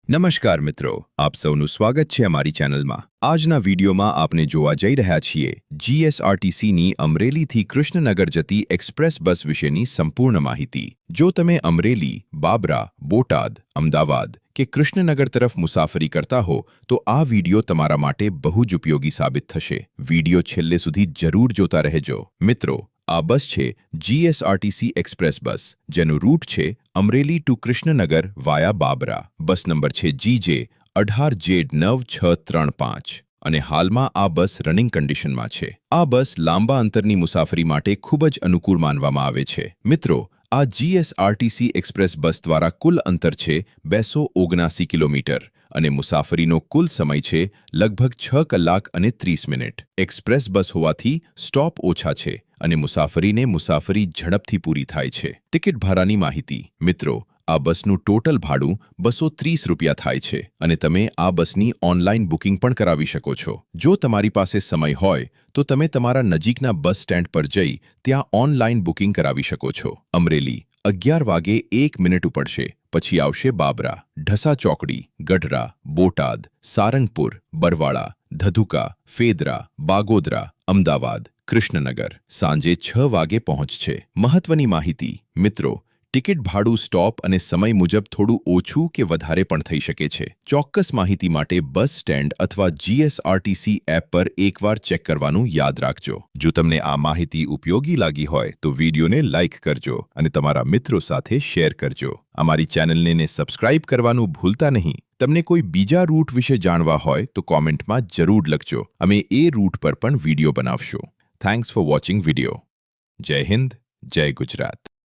નમસ્કાર મિત્રો, આપ સૌનું સ્વાગત છે અમારી ચેનલમાં। આજના વિડીયોમાં આપણે જોવા જઈ રહ્યા છીએ જીએસઆરટીસીની અમરેલીથી કૃષ્ણનગર જતી એક્સપ્રેસ બસ વિશેની સંપૂર્ણ માહિતી। જો તમે અમરેલી, બાબરા, બોટાદ, અમદાવાદ કે કૃષ્ણનગર તરફ મુસાફરી કરતા હો તો આ વિડીયો તમારા માટે બહુ જ ઉપયોગી સાબિત થશે। વિડીયો છેલ્લે સુધી જરૂર જોતા રહેજો। મિત્રો, આ બસ છે જીએસઆરટીસી એક્સપ્રેસ બસ, જેનું રૂટ છે અમરેલી ટુ કૃષ્ણનગર વાયા બાબરા। બસ નંબર છે GJ18Z9635 અને હાલમાં આ બસ રનિંગ કન્ડિશનમાં છે। આ બસ લાંબા અંતરની મુસાફરી માટે ખૂબ જ અનુકૂળ માનવામાં આવે છે। મિત્રો, આ જીએસઆરટીસી એક્સપ્રેસ બસ દ્વારા કુલ અંતર છે 279 કિલોમીટર અને મુસાફરીનો કુલ સમય છે લગભગ 6 કલાક અને 30 મિનિટ। એક્સપ્રેસ બસ હોવાથી સ્ટોપ ઓછા છે અને મુસાફરી ઝડપથી પૂરી થાય છે। ટિકિટ ભાડાની માહિતી। મિત્રો, આ બસનું ટોટલ ભાડું 230 રૂપિયા થાય છે અને તમે આ બસની ઓનલાઈન બુકિંગ પણ કરાવી શકો છો। જો તમારી પાસે સમય હોય તો તમે તમારા નજીકના બસ સ્ટેન્ડ પર જઈ ત્યાં ઓનલાઈન બુકિંગ કરાવી શકો છો। અમરેલી 11 વાગે 1 મિનિટ ઉપડશે, પછી આવશે બાબરા, ઢસા ચોકડી, ગઢડા, બોટાદ, સારંગપુર, બરવાળા, ધધુકા, ફેદરા, બાગોદરા, અમદાવાદ, કૃષ્ણનગર સાંજે 6 વાગે પહોંચશે। મહત્વની માહિતી। મિત્રો, ટિકિટ ભાડું સ્ટોપ અને સમય મુજબ થોડું ઓછું કે વધારે પણ થઈ શકે છે। ચોક્કસ માહિતી માટે બસ સ્ટેન્ડ અથવા જીએસઆરટીસી એપ પર એકવાર ચેક કરવાનું યાદ રાખજો। જો તમને આ માહિતી ઉપયોગી લાગી હોય તો વિડીયોને લાઇક કરજો અને તમારા મિત્રો સાથે શેર કરજો। અમારી ચેનલને સબસ્ક્રાઇબ કરવાનું ભૂલતા નહીં। તમને કોઈ બીજા રૂટ વિશે જાણવા હોય તો કોમેન્ટમાં જરૂર લખજો। અમે એ રૂટ પર પણ વિડીયો બનાવશું। Thanks for watching video. જય હિન્દ, જય ગુજરાત।